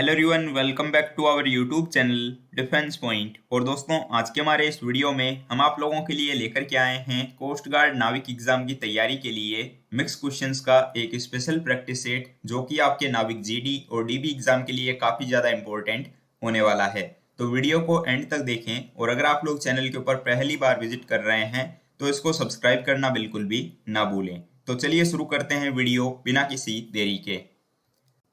Hello everyone, welcome back to our YouTube channel Defence Point. और दोस्तों, आज के हमारे इस वीडियो में हम आप लोगों के लिए लेकर के आए हैं कोस्ट गार्ड नाविक एग्जाम की तैयारी के लिए मिक्स क्वेश्चंस का एक स्पेशल प्रैक्टिस सेट, जो कि आपके नाविक जीडी और डीबी एग्जाम के लिए काफ़ी ज़्यादा इंपॉर्टेंट होने वाला है। तो वीडियो को एंड तक देखें, और अगर आप लोग चैनल के ऊपर पहली बार विजिट कर रहे हैं तो इसको सब्सक्राइब करना बिल्कुल भी ना भूलें। तो चलिए शुरू करते हैं वीडियो बिना किसी देरी के।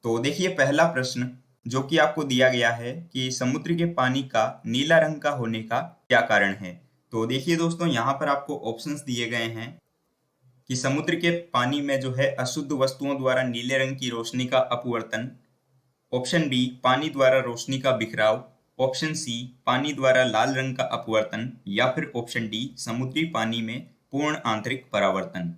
तो देखिए, पहला प्रश्न जो कि आपको दिया गया है कि समुद्र के पानी का नीला रंग का होने का क्या कारण है। तो देखिए दोस्तों, यहाँ पर आपको ऑप्शंस दिए गए हैं कि समुद्र के पानी में जो है अशुद्ध वस्तुओं द्वारा नीले रंग की रोशनी का अपवर्तन, ऑप्शन बी पानी द्वारा रोशनी का बिखराव, ऑप्शन सी पानी द्वारा लाल रंग का अपवर्तन, या फिर ऑप्शन डी समुद्री पानी में पूर्ण आंतरिक परावर्तन।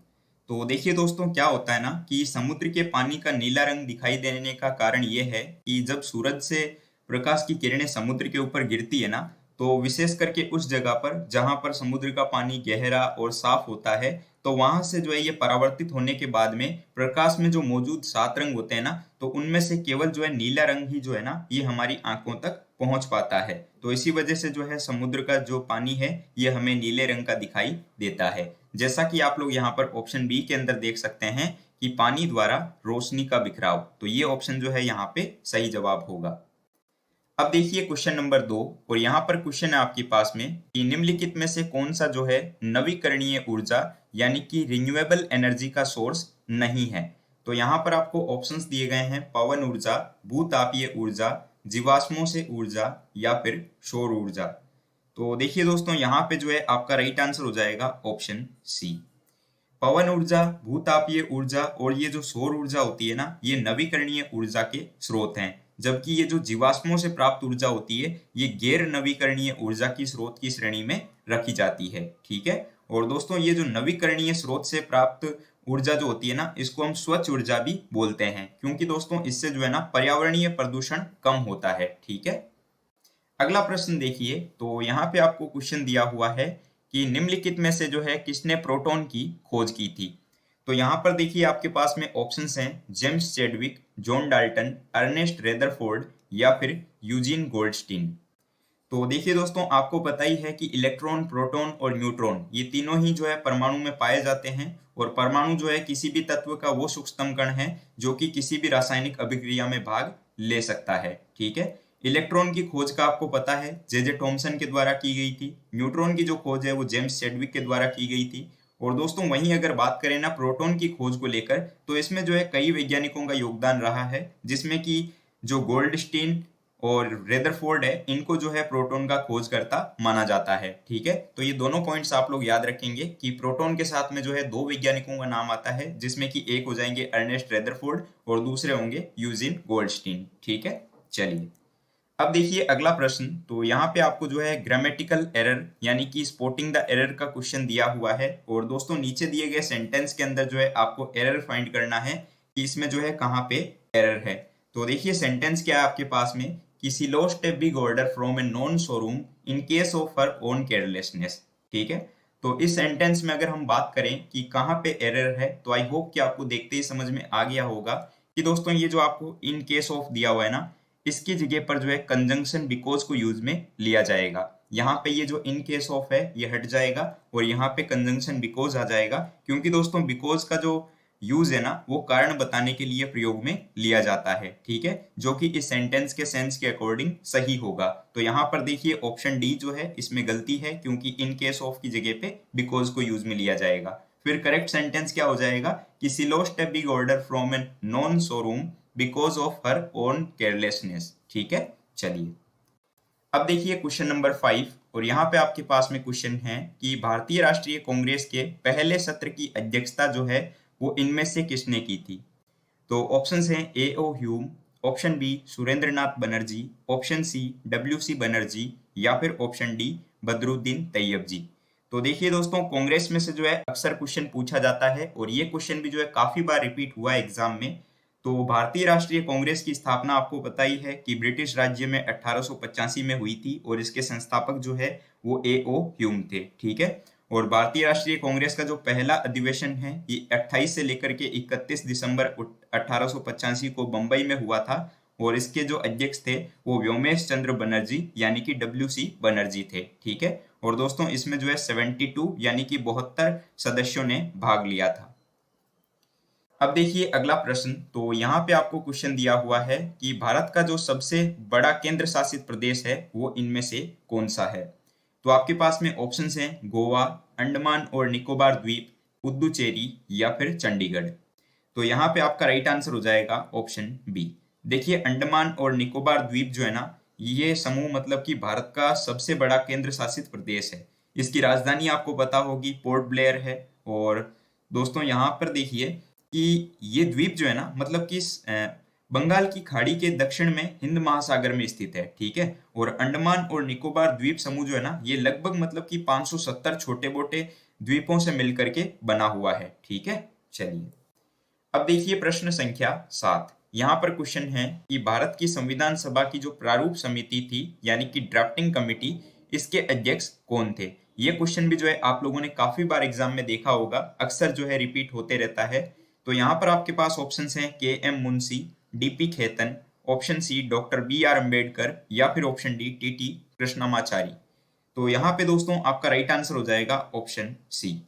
तो देखिए दोस्तों, क्या होता है ना कि समुद्र के पानी का नीला रंग दिखाई देने का कारण यह है कि जब सूरज से प्रकाश की किरणें समुद्र के ऊपर गिरती है ना, तो विशेष करके उस जगह पर जहां पर समुद्र का पानी गहरा और साफ होता है, तो वहां से जो है ये परावर्तित होने के बाद में प्रकाश में जो मौजूद 7 रंग होते हैं ना, तो उनमें से केवल जो है नीला रंग ही जो है ना, ये हमारी आंखों तक पहुंच पाता है। तो इसी वजह से जो है समुद्र का जो पानी है ये हमें नीले रंग का दिखाई देता है। जैसा कि आप लोग यहाँ पर ऑप्शन बी के अंदर देख सकते हैं कि पानी द्वारा रोशनी का बिखराव, तो ये ऑप्शन जो है यहाँ पे सही जवाब होगा। अब देखिए क्वेश्चन नंबर 2, और यहाँ पर क्वेश्चन है आपके पास में कि निम्नलिखित में से कौन सा जो है नवीकरणीय ऊर्जा यानी कि रिन्यूएबल एनर्जी का सोर्स नहीं है। तो यहाँ पर आपको ऑप्शंस दिए गए हैं पवन ऊर्जा, भूतापीय ऊर्जा, जीवाश्मों से ऊर्जा, या फिर सौर ऊर्जा। तो देखिए दोस्तों, यहाँ पे जो है आपका राइट आंसर हो जाएगा ऑप्शन सी। पवन ऊर्जा, भूतापीय ऊर्जा और ये जो सौर ऊर्जा होती है ना, ये नवीकरणीय ऊर्जा के स्रोत हैं। जबकि ये जो जीवाश्मों से प्राप्त ऊर्जा होती है, ये गैर नवीकरणीय ऊर्जा की स्रोत की श्रेणी में रखी जाती है। ठीक है। और दोस्तों, ये जो नवीकरणीय स्रोत से प्राप्त ऊर्जा जो होती है ना, इसको हम स्वच्छ ऊर्जा भी बोलते हैं, क्योंकि दोस्तों इससे जो है ना पर्यावरणीय प्रदूषण कम होता है। ठीक है। अगला प्रश्न देखिए, तो यहाँ पे आपको क्वेश्चन दिया हुआ है कि निम्नलिखित में से जो है किसने प्रोटॉन की खोज की थी। तो यहाँ पर देखिए आपके पास में ऑप्शंस हैं James Chadwick, John Dalton, Ernest Rutherford, या फिर यूजीन गोल्डस्टीन। तो देखिए दोस्तों, आपको पता ही है कि इलेक्ट्रॉन, प्रोटॉन और न्यूट्रॉन ये तीनों ही जो है परमाणु में पाए जाते हैं। और परमाणु जो है किसी भी तत्व का वो सूक्ष्मतम कण है जो कि किसी भी रासायनिक अभिक्रिया में भाग ले सकता है। ठीक है। इलेक्ट्रॉन की खोज का आपको पता है जे थॉमसन के द्वारा की गई थी। न्यूट्रॉन की जो खोज है वो जेम्स चैडविक के द्वारा की गई थी। और दोस्तों, वहीं अगर बात करें ना प्रोटॉन की खोज को लेकर, तो इसमें जो है कई वैज्ञानिकों का योगदान रहा है, जिसमें कि जो गोल्डस्टीन और रेदरफोर्ड है, इनको जो है प्रोटॉन का खोजकर्ता माना जाता है। ठीक है। तो ये दोनों पॉइंट्स आप लोग याद रखेंगे कि प्रोटॉन के साथ में जो है दो वैज्ञानिकों का नाम आता है, जिसमें कि एक हो जाएंगे अर्नेस्ट रेदरफोर्ड और दूसरे होंगे यूजीन गोल्डस्टीन। ठीक है। चलिए, अब देखिए अगला प्रश्न। तो यहाँ पे आपको जो है ग्रामेटिकल एरर यानी कि स्पॉटिंग द एरर का क्वेश्चन दिया हुआ है। और दोस्तों, नीचे दिए गए सेंटेंस के अंदर जो है आपको एरर फाइंड करना है कि इसमें जो है कहाँ पे एरर है। तो देखिए सेंटेंस क्या है आपके पास में कि she lost a big order from a non showroom in case of her own carelessness. ठीक है। तो इस सेंटेंस में अगर हम बात करें कि कहाँ पे एरर है, तो आई होप कि आपको देखते ही समझ में आ गया होगा कि दोस्तों ये जो आपको इन केस ऑफ दिया हुआ है ना, इसकी जगह पर जो है कंजंक्शन बिकॉज को यूज में लिया जाएगा। यहाँ पे ये जो इन केस ऑफ है ये हट जाएगा और यहाँ पे कंजंक्शन बिकॉज आ जाएगा, क्योंकि दोस्तों बिकॉज का जो यूज है ना, वो कारण बताने के लिए प्रयोग में लिया जाता है। ठीक है। जो कि इस सेंटेंस के सेंस के अकॉर्डिंग सही होगा। तो यहाँ पर देखिए ऑप्शन डी जो है इसमें गलती है, क्योंकि इन केस ऑफ की जगह पे बिकॉज को यूज में लिया जाएगा। फिर करेक्ट सेंटेंस क्या हो जाएगा कि she lost a big order from an non showroom because of her own carelessness. ठीक है। चलिए, अब देखिए क्वेश्चन नंबर 5, और यहाँ पे आपके पास में क्वेश्चन है कि भारतीय राष्ट्रीय कांग्रेस के पहले सत्र की अध्यक्षता जो है वो इनमें से किसने की थी। तो ऑप्शंस हैं A O Hume, option B Surendranath Banerjee, option C W C Banerjee, या फिर option D Badruddin Tyabji. तो देखिए दोस्तों, कांग्रेस में से जो है अक्सर क्वेश्चन पूछा जाता है, और ये क्वेश्चन भी जो है काफी बार रिपीट हुआ है एग्जाम में। तो भारतीय राष्ट्रीय कांग्रेस की स्थापना आपको पता ही है कि ब्रिटिश राज्य में 1885 में हुई थी, और इसके संस्थापक जो है वो ए ओ ह्यूम थे। ठीक है। और भारतीय राष्ट्रीय कांग्रेस का जो पहला अधिवेशन है ये 28 से लेकर के 31 दिसंबर 1885 को बंबई में हुआ था। और इसके जो अध्यक्ष थे वो व्योमेश चंद्र बनर्जी यानी कि WC बनर्जी थे। ठीक है, और दोस्तों इसमें जो है 72 यानी कि 72 सदस्यों ने भाग लिया था। अब देखिए अगला प्रश्न, तो यहाँ पे आपको क्वेश्चन दिया हुआ है कि भारत का जो सबसे बड़ा केंद्र शासित प्रदेश है वो इनमें से कौन सा है। तो आपके पास में ऑप्शंस हैं गोवा, अंडमान और निकोबार द्वीप, पुदुचेरी या फिर चंडीगढ़। तो यहाँ पे आपका राइट आंसर हो जाएगा ऑप्शन बी। देखिए अंडमान और निकोबार द्वीप जो है ना, ये समूह मतलब कि भारत का सबसे बड़ा केंद्र शासित प्रदेश है। इसकी राजधानी आपको पता होगी पोर्ट ब्लेयर है। और दोस्तों यहाँ पर देखिए कि ये द्वीप जो है ना, मतलब कि बंगाल की खाड़ी के दक्षिण में हिंद महासागर में स्थित है। ठीक है, और अंडमान और निकोबार द्वीप समूह जो है ना, ये लगभग मतलब कि 570 छोटे मोटे द्वीपों से मिलकर के बना हुआ है। ठीक है, चलिए अब देखिए प्रश्न संख्या 7। यहाँ पर क्वेश्चन है कि भारत की संविधान सभा की जो प्रारूप समिति थी यानी कि ड्राफ्टिंग कमिटी, इसके अध्यक्ष कौन थे। ये क्वेश्चन भी जो है आप लोगों ने काफी बार एग्जाम में देखा होगा, अक्सर जो है रिपीट होते रहता है। तो यहाँ पर आपके पास ऑप्शंस हैं KM Munshi, DP Khetan, option C doctor BR Ambedkar या फिर ऑप्शन डी TT कृष्णमाचारी। तो यहाँ पे दोस्तों आपका राइट आंसर हो जाएगा ऑप्शन सी।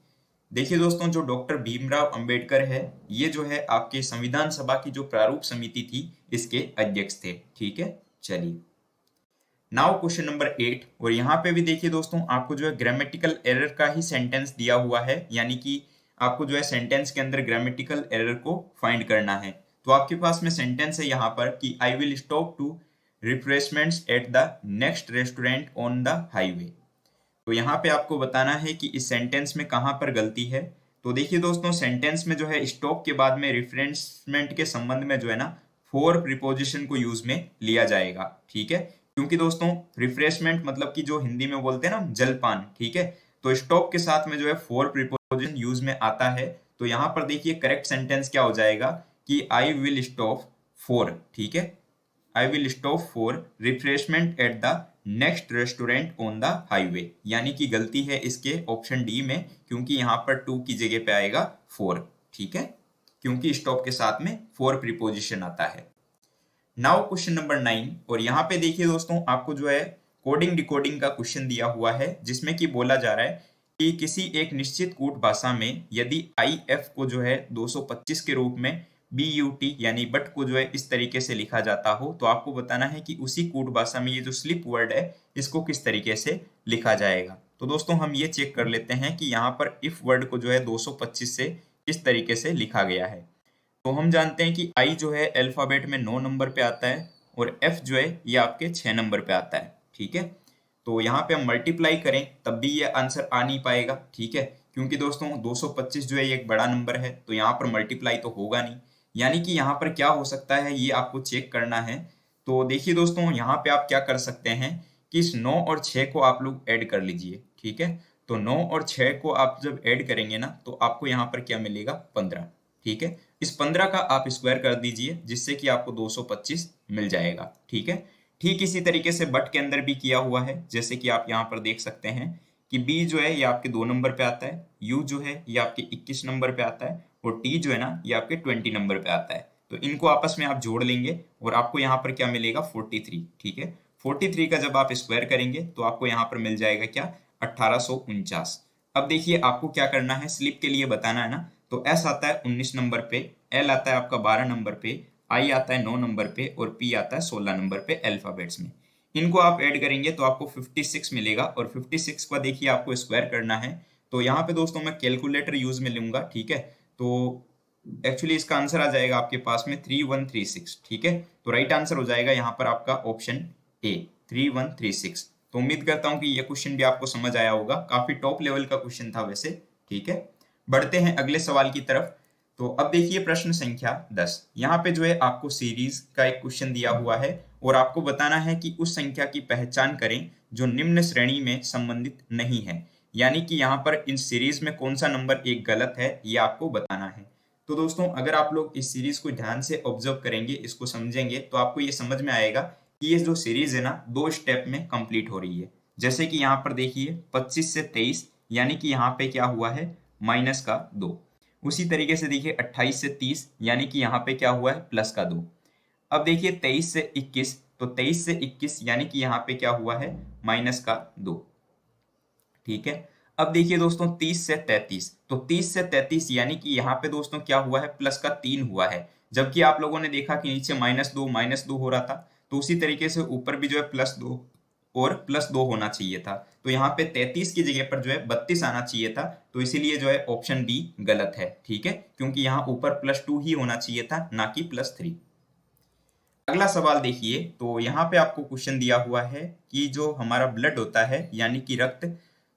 देखिए दोस्तों जो डॉक्टर भीमराव अंबेडकर है, ये जो है आपके संविधान सभा की जो प्रारूप समिति थी इसके अध्यक्ष थे। ठीक है, चलिए नाउ क्वेश्चन नंबर 8। और यहाँ पे भी देखिए दोस्तों आपको जो है ग्रामेटिकल एरर का ही सेंटेंस दिया हुआ है, यानी कि आपको जो है सेंटेंस के अंदर ग्रामेटिकल एरर को फाइंड करना है। तो आपके पास में सेंटेंस है यहाँ पर कि I will stop to refreshments at the next restaurant on the highway. तो यहाँ पे आपको बताना है कि इस सेंटेंस में कहाँ पर गलती है। तो देखिए दोस्तों सेंटेंस में जो है स्टॉप के बाद में रिफ्रेशमेंट के संबंध में जो है ना फॉर प्रीपोजिशन को यूज में लिया जाएगा। ठीक है, क्योंकि दोस्तों रिफ्रेशमेंट मतलब कि जो हिंदी में बोलते हैं ना जलपान। ठीक है, तो स्टॉप के साथ में जो है फॉर प्रीपोजिशन यूज में आता है। तो यहाँ पर देखिए करेक्ट सेंटेंस क्या हो जाएगा कि आई विल स्टॉप फॉर। ठीक है, आई will stop for refreshment eight the next restaurant on the highway, यानी कि गलती है इसके ऑप्शन डी में, क्योंकि यहाँ पर टू की जगह पे आएगा फोर। ठीक है, क्योंकि स्टॉप के साथ में फोर प्रीपोजिशन आता है। Now question number 9। और यहाँ पे देखिए दोस्तों आपको जो है कोडिंग डिकोडिंग का क्वेश्चन दिया हुआ है, जिसमें कि बोला जा रहा है कि किसी एक निश्चित कूट भाषा में यदि IF को जो है 225 के रूप में BUT यानी बट को जो है इस तरीके से लिखा जाता हो, तो आपको बताना है कि उसी कूट भाषा में ये जो स्लिप वर्ड है इसको किस तरीके से लिखा जाएगा। तो दोस्तों हम ये चेक कर लेते हैं कि यहाँ पर इफ वर्ड को जो है 225 से किस तरीके से लिखा गया है। तो हम जानते हैं कि I जो है अल्फाबेट में 9 नंबर पे आता है और F जो है ये आपके 6 नंबर पे आता है। ठीक है, तो यहाँ पे हम मल्टीप्लाई करें तब भी ये आंसर आ नहीं पाएगा। ठीक है, क्योंकि दोस्तों 225 जो है ये एक बड़ा नंबर है, तो यहाँ पर मल्टीप्लाई तो होगा नहीं। यानी कि यहाँ पर क्या हो सकता है ये आपको चेक करना है। तो देखिए दोस्तों यहाँ पे आप क्या कर सकते हैं कि इस 9 और 6 को आप लोग ऐड कर लीजिए। ठीक है, तो 9 और 6 को आप जब ऐड करेंगे ना तो आपको यहाँ पर क्या मिलेगा 15। ठीक है, इस 15 का आप स्क्वायर कर दीजिए जिससे कि आपको 225 मिल जाएगा। ठीक है, ठीक इसी तरीके से बट के अंदर भी किया हुआ है, जैसे कि आप यहाँ पर देख सकते हैं कि B जो है ये आपके 2 नंबर पे आता है, U जो है ये आपके 21 नंबर पे आता है और T जो है ना ये आपके 20 नंबर पे आता है। तो इनको आपस में आप जोड़ लेंगे और आपको यहाँ पर क्या मिलेगा 43। ठीक है, 43 का जब आप स्क्वायर करेंगे तो आपको यहाँ पर मिल जाएगा क्या 1849। अब देखिए आपको क्या करना है, स्लिप के लिए बताना है ना। तो S आता है 19 नंबर पे, L आता है आपका 12 नंबर पे, I आता है 9 नंबर पे और P आता है 16 नंबर पे अल्फाबेट्स में। इनको आप ऐड करेंगे तो आपको 56 मिलेगा और 56 का देखिए आपको स्क्वायर करना है। तो यहाँ पे दोस्तों मैं कैलकुलेटर यूज में लूंगा। ठीक है, तो एक्चुअली इसका आंसर आ जाएगा आपके पास में 3136। ठीक है, तो राइट आंसर हो जाएगा यहाँ पर आपका ऑप्शन A 3136। तो उम्मीद करता हूँ कि ये क्वेश्चन भी आपको समझ आया होगा, काफी टॉप लेवल का क्वेश्चन था वैसे। ठीक है, बढ़ते हैं अगले सवाल की तरफ। तो अब देखिए प्रश्न संख्या 10। यहाँ पे जो है आपको सीरीज का एक क्वेश्चन दिया हुआ है और आपको बताना है कि उस संख्या की पहचान करें जो निम्न श्रेणी में संबंधित नहीं है। यानी कि यहाँ पर इन सीरीज में कौन सा नंबर एक गलत है ये आपको बताना है। तो दोस्तों अगर आप लोग इस सीरीज को ध्यान से ऑब्जर्व करेंगे, इसको समझेंगे, तो आपको ये समझ में आएगा कि ये जो सीरीज है ना 2 स्टेप में कंप्लीट हो रही है। जैसे कि यहाँ पर देखिए 25 से 23 यानी कि यहाँ पे क्या हुआ है -2। उसी तरीके से देखिए 28 से 30 यानी कि यहाँ पे क्या हुआ है +2। अब देखिए 23 से 21, तो 23 से 21 यानी कि यहाँ पे क्या हुआ है, -2। ठीक है। अब देखिए दोस्तों 30 से 33, तो 30 से 33 यानी कि यहाँ पे दोस्तों क्या हुआ है, +3 हुआ है। जबकि आप लोगों ने देखा कि नीचे -2 हो रहा था, तो उसी तरीके से ऊपर भी जो है +2 और +2 होना चाहिए था। तो यहाँ पे 33 की जगह पर जो है 32 आना चाहिए था, तो इसीलिए जो है ऑप्शन डी गलत है। ठीक है, क्योंकि यहाँ ऊपर +2 ही होना चाहिए था, ना कि +3। अगला सवाल देखिए, तो यहाँ पे आपको क्वेश्चन दिया हुआ है कि जो हमारा ब्लड होता है यानी कि रक्त,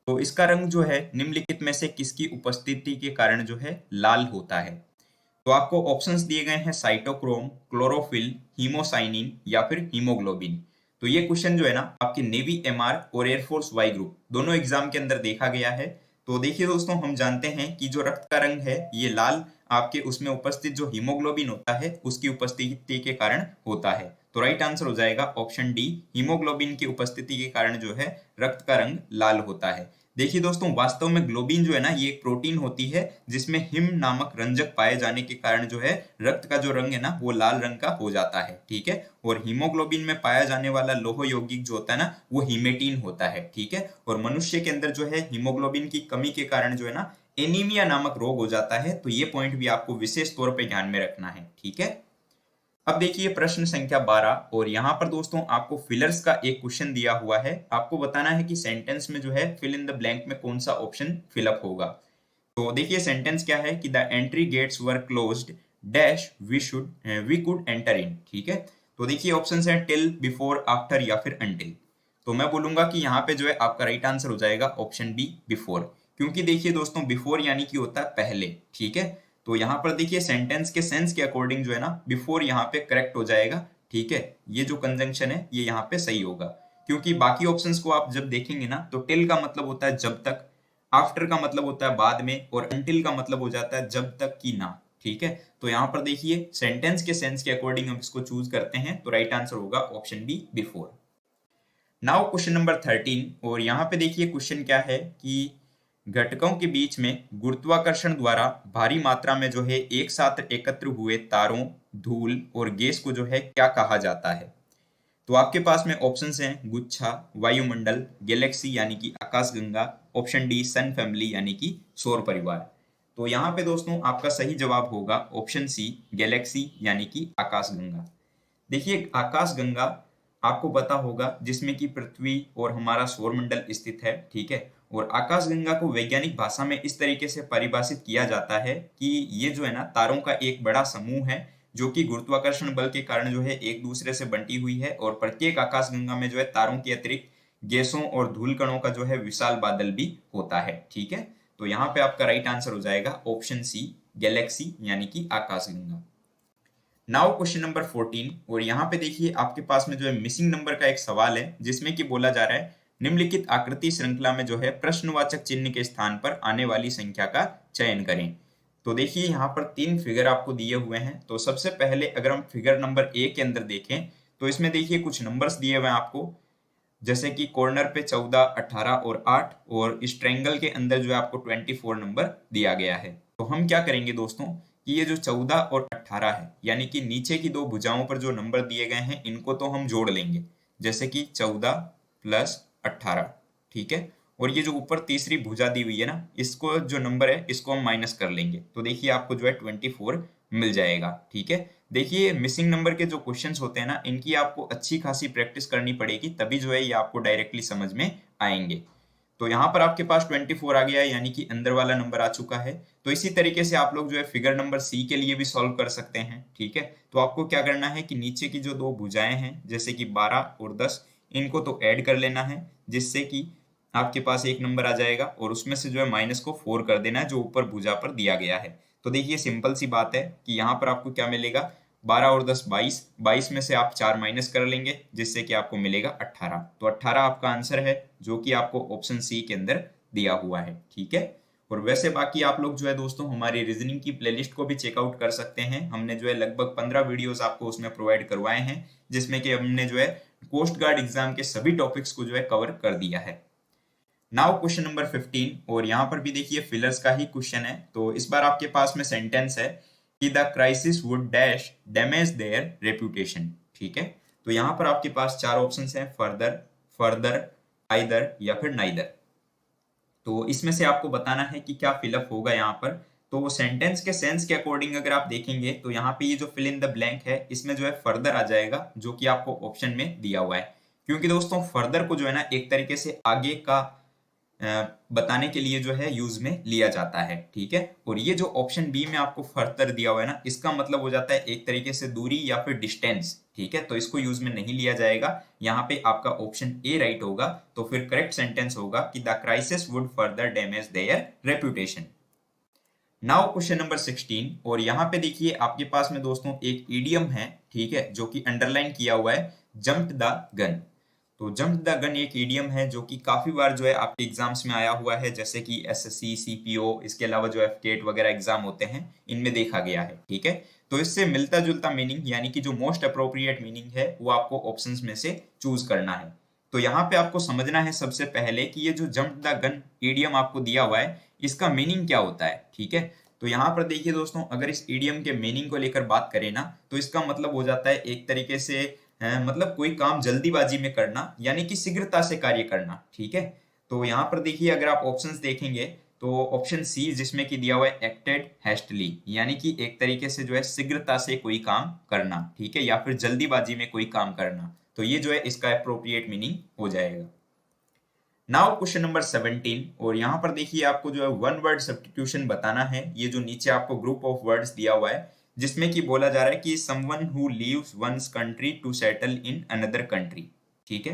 तो इसका रंग जो है निम्नलिखित में से किसकी उपस्थिति के कारण जो है लाल होता है। तो आपको ऑप्शंस दिए गए हैं साइटोक्रोम, क्लोरोफिल, हीमोसाइनिन या फिर हीमोग्लोबिन। तो ये क्वेश्चन जो है ना आपके नेवी एमआर और एयरफोर्स वाई ग्रुप दोनों एग्जाम के अंदर देखा गया है। तो देखिए दोस्तों, हम जानते हैं कि जो रक्त का रंग है ये लाल आपके उसमें उपस्थित जो हीमोग्लोबिन होता है उसकी उपस्थिति के कारण होता है। तो राइट आंसर हो जाएगा ऑप्शन डी, हीमोग्लोबिन की उपस्थिति के कारण जो है रक्त का रंग लाल होता है। देखिए दोस्तों, वास्तव में ग्लोबिन जो है ना ये एक प्रोटीन होती है जिसमें हिम नामक रंजक पाए जाने के कारण जो है रक्त का जो रंग है ना वो लाल रंग का हो जाता है। ठीक है, और हीमोग्लोबिन में पाया जाने वाला लोह यौगिक जो होता है ना वो हीमेटिन होता है। ठीक है, और मनुष्य के अंदर जो है हीमोग्लोबिन की कमी के कारण जो है ना एनीमिया नामक रोग हो जाता है। तो ये पॉइंट भी आपको विशेष तौर पे ध्यान में रखना है। ठीक है। अब देखिए प्रश्न संख्या 12, और यहाँ पर दोस्तों आपको फिलर्स का एक क्वेश्चन दिया हुआ है। आपको बताना है कि सेंटेंस में जो है फिल इन द ब्लैंक में कौन सा ऑप्शन फिलअप होगा। तो देखिए सेंटेंस क्या है कि the entry gates were closed dash we could enter in. ठीक है, तो देखिए ऑप्शन है टिल, बिफोर, आफ्टर या फिर अंटिल। तो मैं बोलूंगा कि यहाँ पे जो है आपका राइट आंसर हो जाएगा ऑप्शन बी, बिफोर। क्योंकि देखिए दोस्तों बिफोर यानी कि होता है पहले। ठीक है, तो यहाँ पर देखिए सेंटेंस के सेंस के अकॉर्डिंग जो है ना बिफोर यहाँ पे करेक्ट हो जाएगा। ठीक है, ये जो कंजंक्शन है ये यहाँ पे सही होगा, क्योंकि बाकी ऑप्शंस को आप जब देखेंगे ना तो टिल का मतलब होता है जब तक, आफ्टर का मतलब होता है बाद में, और अंटिल का मतलब हो जाता है जब तक कि ना। ठीक है, तो यहाँ पर देखिए सेंटेंस के सेंस के अकॉर्डिंग हम इसको चूज करते हैं, तो राइट आंसर होगा option B, before. Now question number 13, और यहाँ पे देखिए क्वेश्चन क्या है कि घटकों के बीच में गुरुत्वाकर्षण द्वारा भारी मात्रा में जो है एक साथ एकत्र हुए तारों, धूल और गैस को जो है क्या कहा जाता है। तो आपके पास में ऑप्शंस हैं गुच्छा, वायुमंडल, गैलेक्सी यानी कि आकाशगंगा, ऑप्शन डी सन फैमिली यानी कि सौर परिवार। तो यहाँ पे दोस्तों आपका सही जवाब होगा ऑप्शन सी, गैलेक्सी यानी कि आकाशगंगा। देखिए आकाशगंगा आपको पता होगा जिसमें कि पृथ्वी और हमारा सौरमंडल स्थित है। ठीक है, और आकाशगंगा को वैज्ञानिक भाषा में इस तरीके से परिभाषित किया जाता है कि ये जो है ना तारों का एक बड़ा समूह है जो कि गुरुत्वाकर्षण बल के कारण जो है एक दूसरे से बंटी हुई है, और प्रत्येक आकाशगंगा में जो है तारों के अतिरिक्त गैसों और धूल कणों का जो है विशाल बादल भी होता है। ठीक है, तो यहाँ पे आपका राइट आंसर हो जाएगा ऑप्शन सी, गैलेक्सी यानी कि आकाशगंगा। नाउ क्वेश्चन नंबर 14, और यहाँ पे देखिए आपके पास में जो है मिसिंग नंबर का एक सवाल है जिसमें कि बोला जा रहा है निम्नलिखित आकृति श्रृंखला में जो है प्रश्नवाचक चिन्ह के स्थान पर आने वाली संख्या का चयन करें। तो देखिए यहाँ पर 3 फिगर आपको दिए हुए हैं। तो सबसे पहले अगर हम फिगर नंबर ए के अंदर देखें तो इसमें देखिए कुछ नंबर्स दिए हुए हैं आपको, जैसे कि कॉर्नर पे 14, 18 और 8, और इस ट्रायंगल के अंदर जो है आपको 24 नंबर दिया गया है। तो हम क्या करेंगे दोस्तों कि ये जो 14 और 18 है यानी कि नीचे की दो भुजाओं पर जो नंबर दिए गए हैं इनको तो हम जोड़ लेंगे, जैसे कि 14 + 18। ठीक है, और ये जो ऊपर तीसरी भुजा दी हुई है ना इसको जो नंबर है इसको हम माइनस कर लेंगे, तो देखिए आपको जो है 24 मिल जाएगा। ठीक है, देखिए मिसिंग नंबर के जो क्वेश्चंस होते हैं ना इनकी आपको अच्छी खासी प्रैक्टिस करनी पड़ेगी, तभी जो है ये आपको डायरेक्टली समझ में आएंगे। तो यहाँ पर आपके पास 24 आ गया है यानी कि अंदर वाला नंबर आ चुका है। तो इसी तरीके से आप लोग जो है फिगर नंबर सी के लिए भी सॉल्व कर सकते हैं। ठीक है, तो आपको क्या करना है कि नीचे की जो दो भुजाएं हैं जैसे कि 12 और 10 इनको तो ऐड कर लेना है, जिससे कि आपके पास एक नंबर आ जाएगा, और उसमें से जो है माइनस को 4 कर देना है जो ऊपर भुजा पर दिया गया है। तो देखिए सिंपल सी बात है कि यहाँ पर आपको क्या मिलेगा, 12 और 10 22, 22 में से आप 4 माइनस कर लेंगे जिससे कि आपको मिलेगा 18। तो 18 आपका आंसर है जो कि आपको ऑप्शन सी के अंदर दिया हुआ है। ठीक है, और वैसे बाकी आप लोग जो है दोस्तों हमारी रीजनिंग की प्लेलिस्ट को भी चेकआउट कर सकते हैं। हमने जो है लगभग 15 वीडियोस आपको उसमें प्रोवाइड करवाए हैं जिसमें कि हमने जो है कोस्ट गार्ड एग्जाम के सभी टॉपिक्स को जो है कवर कर दिया है। नाउ क्वेश्चन नंबर 15, और यहाँ पर भी देखिए फिलर्स का ही क्वेश्चन है। तो इस बार आपके पास में सेंटेंस है कि the crisis would dash damage their reputation. ठीक है, तो यहाँ पर आपके पास चार ऑप्शंस हैं, फर्दर, फर्दर, आइदर या फिर नाइदर। तो इसमें से आपको बताना है कि क्या फिलअप होगा यहाँ पर। तो सेंटेंस के सेंस के अकॉर्डिंग अगर आप देखेंगे तो यहाँ पे ये जो फिल इन द ब्लैंक है इसमें जो है फर्दर आ जाएगा, जो कि आपको ऑप्शन में दिया हुआ है। क्योंकि दोस्तों फर्दर को जो है ना एक तरीके से आगे का बताने के लिए जो है यूज में लिया जाता है। ठीक है, और ये जो ऑप्शन बी में आपको फर्दर दिया हुआ है ना, इसका मतलब हो जाता है एक तरीके से दूरी या फिर डिस्टेंस। ठीक है, तो इसको यूज में नहीं लिया जाएगा। यहाँ पे आपका ऑप्शन ए राइट होगा। तो फिर करेक्ट सेंटेंस होगा कि the crisis would further damage their reputation. Now question number 16, और यहाँ पे देखिए आपके पास में दोस्तों एक इडियम है, ठीक है, जो कि अंडरलाइन किया हुआ है, जंप द गन। तो जंप द गन एक ईडियम है जो कि काफी बार जो है आपके एग्जाम्स में आया हुआ है, जैसे कि एसएससी, सीपीओ, इसके अलावा जो एफकेट वगैरह एग्जाम होते हैं इनमें देखा गया है। ठीक है, तो इससे मिलता जुलता मीनिंग यानी कि जो मोस्ट अप्रोप्रिएट मीनिंग है वो आपको ऑप्शंस में से चूज करना है। तो यहाँ पे आपको समझना है सबसे पहले कि ये जो जंप द गन ईडियम आपको दिया हुआ है इसका मीनिंग क्या होता है। ठीक है, तो यहाँ पर देखिए दोस्तों, अगर इस ईडियम के मीनिंग को लेकर बात करें ना, तो इसका मतलब हो जाता है एक तरीके से मतलब कोई काम जल्दीबाजी में करना, यानी कि शीघ्रता से कार्य करना। ठीक है, तो यहाँ पर देखिए अगर आप ऑप्शंस देखेंगे तो ऑप्शन सी जिसमें कि दिया हुआ है एक्टेड हैस्टली, यानी कि एक तरीके से जो है शीघ्रता से कोई काम करना। ठीक है, या फिर जल्दीबाजी में कोई काम करना, तो ये जो है इसका अप्रोप्रिएट मीनिंग हो जाएगा। नाउ क्वेश्चन नंबर 17, और यहाँ पर देखिए आपको जो है वन वर्ड सब्स्टिट्यूशन बताना है। ये जो नीचे आपको ग्रुप ऑफ वर्ड्स दिया हुआ है जिसमें कि बोला जा रहा है कि someone who leaves one's country to settle in another country. ठीक है,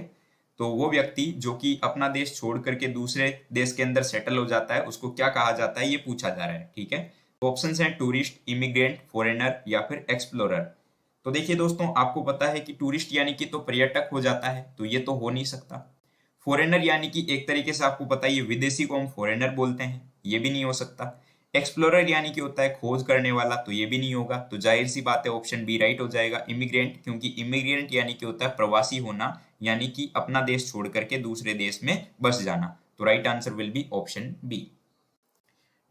तो वो व्यक्ति जो कि अपना देश छोड़ करके दूसरे देश के अंदर सेटल हो जाता है उसको क्या कहा जाता है, ये पूछा जा रहा है। ठीक है, तो ऑप्शंस हैं टूरिस्ट, इमिग्रेंट, फॉरेनर या फिर एक्सप्लोरर। तो देखिए दोस्तों, आपको पता है कि टूरिस्ट यानी कि तो पर्यटक हो जाता है, तो ये तो हो नहीं सकता। फॉरेनर यानी कि एक तरीके से आपको पता है ये विदेशी को हम फॉरेनर बोलते हैं, ये भी नहीं हो सकता। एक्सप्लोरर यानी कि होता है खोज करने वाला, तो ये भी नहीं होगा। तो जाहिर सी बात है ऑप्शन बी राइट हो जाएगा, इमिग्रेंट, क्योंकि इमिग्रेंट यानी कि होता है प्रवासी होना, यानी कि अपना देश छोड़ करके दूसरे देश में बस जाना। तो right answer will be option B.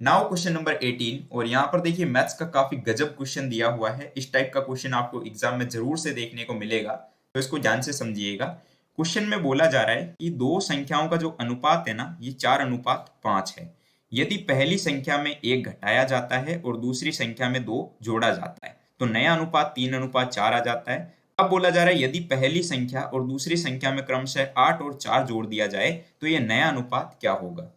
Now question number 18, और यहाँ पर देखिए मैथ्स का काफी गजब क्वेश्चन दिया हुआ है। इस टाइप का क्वेश्चन आपको एग्जाम में जरूर से देखने को मिलेगा, तो इसको ध्यान से समझिएगा। क्वेश्चन में बोला जा रहा है कि दो संख्याओं का जो अनुपात है ना, ये 4:5 है। यदि पहली संख्या में 1 घटाया जाता है और दूसरी संख्या में 2 जोड़ा जाता है तो नया अनुपात 3:4 आ जाता है। अब बोला जा रहा है यदि पहली संख्या और दूसरी संख्या में क्रमशः 8 और 4 जोड़ दिया जाए तो यह नया अनुपात क्या होगा।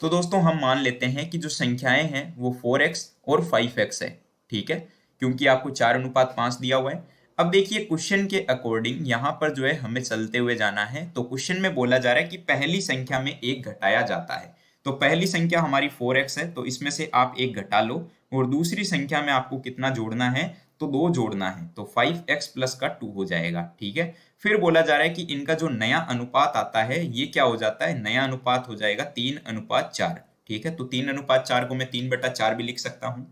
तो दोस्तों हम मान लेते हैं कि जो संख्याएं हैं वो 4x और 5x है। ठीक है, क्योंकि आपको 4:5 दिया हुआ है। अब देखिए क्वेश्चन के अकॉर्डिंग यहाँ पर जो है हमें चलते हुए जाना है। तो क्वेश्चन में बोला जा रहा है कि पहली संख्या में 1 घटाया जाता है। तो पहली संख्या हमारी 4x है, तो इसमें से आप 1 घटा लो, और दूसरी संख्या में आपको कितना जोड़ना है, तो 2 जोड़ना है, तो 5x प्लस का 2 हो जाएगा। ठीक है, फिर बोला जा रहा है कि इनका जो नया अनुपात आता है ये क्या हो जाता है, नया अनुपात हो जाएगा 3:4। ठीक है, तो 3:4 को मैं 3/4 भी लिख सकता हूँ।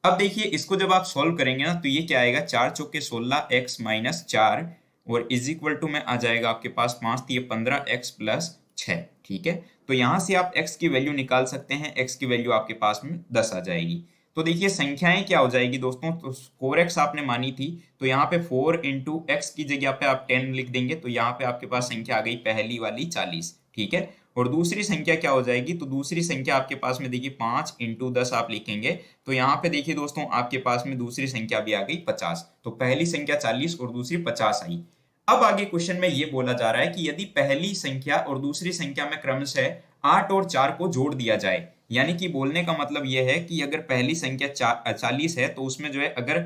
अब देखिए इसको जब आप सॉल्व करेंगे ना, तो ये क्या आएगा, 4 चौके 16 x माइनस 4, और इज इक्वल टू में आ जाएगा आपके पास 5, तो ये 15x प्लस 6। ठीक है, तो यहां से आप x की वैल्यू निकाल सकते हैं। x की वैल्यू आपके पास में 10 आ जाएगी। तो देखिए संख्याएं क्या हो जाएगी दोस्तों, तो 4x आपने मानी थी, तो यहाँ पे 4 इंटू एक्स की जगह पे आप 10 लिख देंगे, तो यहाँ पे आपके पास संख्या आ गई पहली वाली 40। ठीक है, और दूसरी संख्या क्या हो जाएगी, तो दूसरी संख्या आपके पास में देखिए 5 इंटू 10 आप लिखेंगे, तो यहाँ पे देखिए दोस्तों आपके पास में दूसरी संख्या भी आ गई 50। तो पहली संख्या 40 और दूसरी 50 आई। अब आगे क्वेश्चन में ये बोला जा रहा है कि यदि पहली संख्या और दूसरी संख्या में क्रमशः 8 और 4 को जोड़ दिया जाए, यानी कि बोलने का मतलब यह है कि अगर पहली संख्या 40 है तो उसमें जो है अगर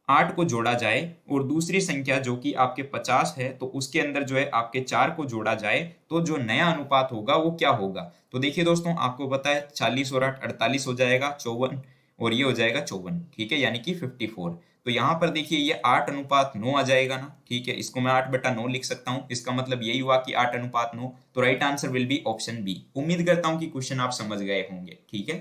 8 को जोड़ा जाए और दूसरी संख्या जो कि आपके 50 है तो उसके अंदर जो है आपके 4 को जोड़ा जाए, तो जो नया अनुपात होगा वो क्या होगा। तो देखिए दोस्तों आपको पता है 40 और 8 48 हो जाएगा 54, और ये हो जाएगा 54। ठीक है, यानी कि 54। तो यहाँ पर देखिए ये 8:9 आ जाएगा ना। ठीक है, इसको मैं 8/9 लिख सकता हूँ। इसका मतलब यही हुआ कि 8:9। तो right answer will be option B. उम्मीद करता हूँ कि क्वेश्चन आप समझ गए होंगे। ठीक है,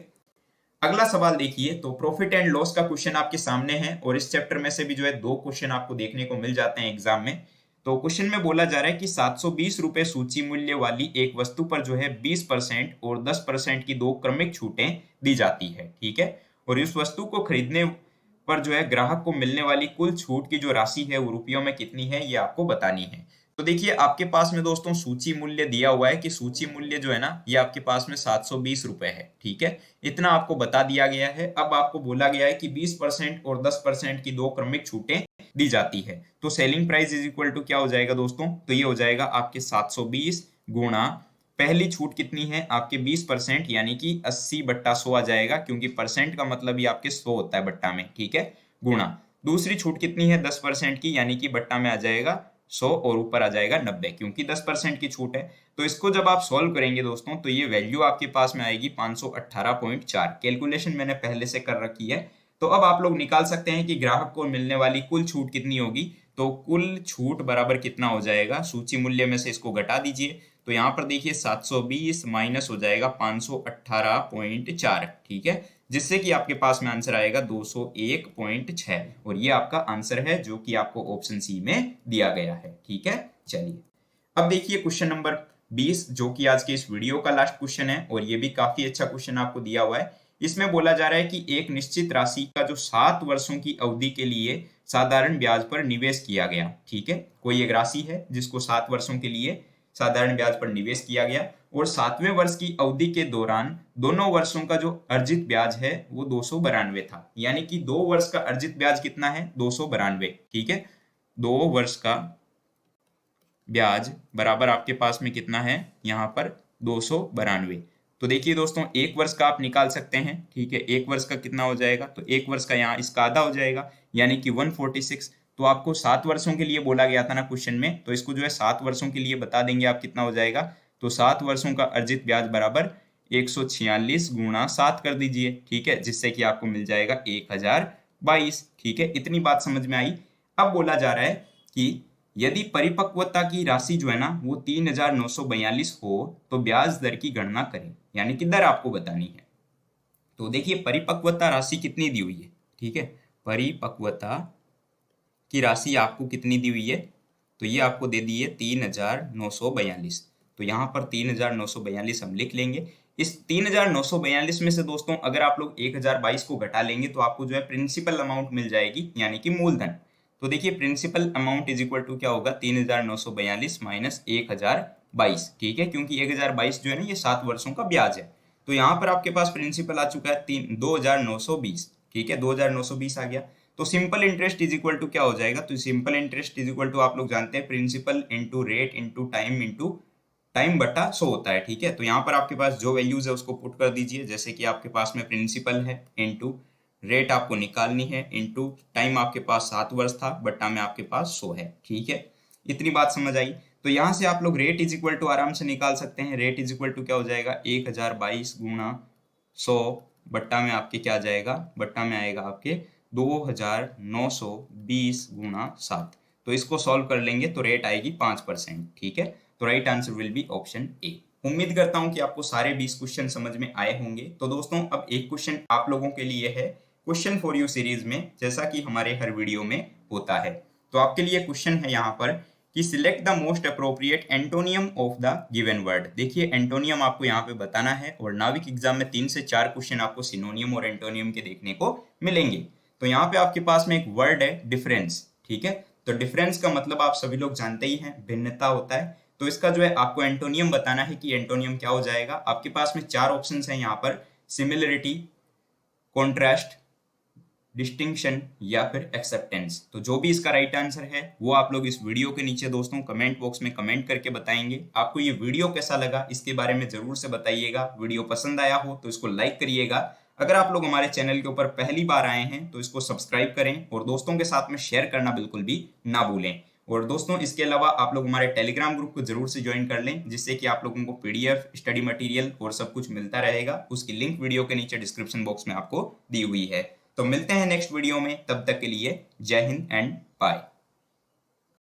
अगला सवाल देखिए। तो प्रॉफिट एंड लॉस का क्वेश्चन आपके सामने है, और इस चैप्टर में से भी जो है 2 क्वेश्चन आपको देखने को मिल जाते हैं एग्जाम में। तो क्वेश्चन में बोला जा रहा है कि 720 रुपए सूची मूल्य वाली एक वस्तु पर जो है 20% और 10% की 2 क्रमिक छूटें दी जाती है। ठीक है, और इस वस्तु को खरीदने पर जो है ग्राहक को मिलने वाली कुल छूट की जो राशि है वो रुपयों में कितनी है ये आपको बतानी है। तो देखिए आपके पास में दोस्तों सूची मूल्य दिया हुआ है कि सूची मूल्य जो है ना ये आपके पास में 720 रुपए है, ठीक है। इतना आपको बता दिया गया है। अब आपको बोला गया है कि 20% और 10% की दो क्रमिक छूटें दी जाती है। तो selling price is equal to क्या हो जाएगा दोस्तों, तो ये हो जाएगा आपके 720 गुणा पहली छूट कितनी है आपके 20% यानी कि 80/100 आ जाएगा, क्योंकि परसेंट का मतलब ही आपके 100 होता है बट्टा में, ठीक है। गुणा दूसरी छूट कितनी है 10% की, यानी कि बट्टा में आ जाएगा 100 और ऊपर आ जाएगा 90, क्योंकि 10% की छूट है। तो इसको जब आप सॉल्व करेंगे दोस्तों तो ये वैल्यू आपके पास में आएगी 518.4। कैलकुलेशन मैंने पहले से कर रखी है। तो अब आप लोग निकाल सकते हैं कि ग्राहक को मिलने वाली कुल छूट कितनी होगी। तो कुल छूट बराबर कितना हो जाएगा, सूची मूल्य में से इसको घटा दीजिए। तो यहाँ पर देखिए 720 माइनस हो जाएगा 518.4, ठीक है, जिससे कि आपके पास में आंसर आएगा 201.6 और ये आपका आंसर है जो कि आपको ऑप्शन सी में दिया गया है, ठीक है। चलिए अब देखिए क्वेश्चन नंबर 20 जो कि आज के इस वीडियो का लास्ट क्वेश्चन है और ये भी काफी अच्छा क्वेश्चन आपको दिया हुआ है। इसमें बोला जा रहा है कि एक निश्चित राशि का जो 7 वर्षों की अवधि के लिए साधारण ब्याज पर निवेश किया गया, ठीक है। कोई एक राशि है जिसको 7 वर्षों के लिए साधारण ब्याज पर निवेश किया गया और 7वें वर्ष की अवधि के दौरान दोनों वर्षों का जो अर्जित ब्याज है वो 292 था। यानी कि 2 वर्ष का अर्जित ब्याज कितना है 292, ठीक है। 2 वर्ष का ब्याज बराबर आपके पास में कितना है यहाँ पर 292। तो देखिए दोस्तों एक वर्ष का आप निकाल सकते हैं, ठीक है। एक वर्ष का कितना हो जाएगा, तो एक वर्ष का यहाँ इसका आधा हो जाएगा यानी कि 146। तो आपको 7 वर्षों के लिए बोला गया था ना क्वेश्चन में, तो इसको जो है 7 वर्षों के लिए बता देंगे आप कितना हो जाएगा। तो 7 वर्षों का अर्जित ब्याज बराबर 146 गुणा 7 कर दीजिए, ठीक है, जिससे कि आपको मिल जाएगा 1022, ठीक है। इतनी बात समझ में आई। अब बोला जा रहा है कि यदि परिपक्वता की राशि जो है ना वो 3942 हो तो ब्याज दर की गणना करें, यानी कि दर आपको बतानी है। तो देखिए परिपक्वता राशि कितनी दी हुई है, ठीक है। परिपक्वता की राशि आपको कितनी दी हुई है, तो ये आपको दे दी है 3942। तो यहाँ पर 3942 हम लिख लेंगे। इस 3942 में से दोस्तों अगर आप लोग 1022 को घटा लेंगे तो आपको जो है प्रिंसिपल अमाउंट मिल जाएगी, यानी कि मूलधन। तो देखिए principal amount is equal to क्या होगा 3942 माइनस 1022, ठीक है, क्योंकि 1022 जो है ना ये 7 वर्षों का ब्याज है। तो यहाँ पर आपके पास प्रिंसिपल आ चुका है 2920, ठीक है, 2920 आ गया। तो simple interest is equal to क्या हो जाएगा, तो simple interest is equal to आप लोग जानते हैं principal into rate into time बटा 100 होता है, ठीक है। तो यहाँ पर आपके पास जो वैल्यूज है उसको पुट कर दीजिए, जैसे कि आपके पास में प्रिंसिपल है इंटू रेट आपको निकालनी है इंटू टाइम आपके पास 7 वर्ष था बट्टा में आपके पास 100 है, ठीक है। इतनी बात समझ आई। तो यहाँ से आप लोग रेट इज इक्वल टू आराम से निकाल सकते हैं। रेट इज इक्वल टू क्या हो जाएगा 1022 गुणा 100 बट्टा में आपके क्या आ जाएगा, बट्टा में आएगा आपके 2920 गुणा 7। तो इसको सॉल्व कर लेंगे तो रेट आएगी 5%, ठीक है। तो right answer will be option A. उम्मीद करता हूं कि आपको सारे 20 क्वेश्चन समझ में आए होंगे। तो दोस्तों अब एक क्वेश्चन आप लोगों के लिए है क्वेश्चन फॉर यू सीरीज में, जैसा कि हमारे हर वीडियो में होता है। तो आपके लिए क्वेश्चन है यहाँ पर कि select the most appropriate antonym of the given word. देखिए एंटोनियम आपको यहाँ पे बताना है और नाविक एग्जाम में 3 से 4 क्वेश्चन आपको सिनोनियम और एंटोनियम के देखने को मिलेंगे। तो यहाँ पे आपके पास में एक वर्ड है डिफरेंस, ठीक है। तो डिफरेंस का मतलब आप सभी लोग जानते ही हैं, भिन्नता होता है। तो इसका जो है आपको एंटोनियम बताना है कि एंटोनियम क्या हो जाएगा। आपके पास में 4 ऑप्शंस हैं यहाँ पर, सिमिलरिटी, कॉन्ट्रास्ट, डिस्टिंक्शन या फिर एक्सेप्टेंस। तो जो भी इसका राइट आंसर है वो आप लोग इस वीडियो के नीचे दोस्तों कमेंट बॉक्स में कमेंट करके बताएंगे। आपको ये वीडियो कैसा लगा इसके बारे में जरूर से बताइएगा। वीडियो पसंद आया हो तो इसको लाइक करिएगा। अगर आप लोग हमारे चैनल के ऊपर पहली बार आए हैं तो इसको सब्सक्राइब करें और दोस्तों के साथ में शेयर करना बिल्कुल भी ना भूलें। और दोस्तों इसके अलावा आप लोग हमारे टेलीग्राम ग्रुप को जरूर से ज्वाइन कर लें, जिससे कि आप लोगों को पीडीएफ, स्टडी मटेरियल और सब कुछ मिलता रहेगा। उसकी लिंक वीडियो के नीचे डिस्क्रिप्शन बॉक्स में आपको दी हुई है। तो मिलते हैं नेक्स्ट वीडियो में, तब तक के लिए जय हिंद एंड बाय।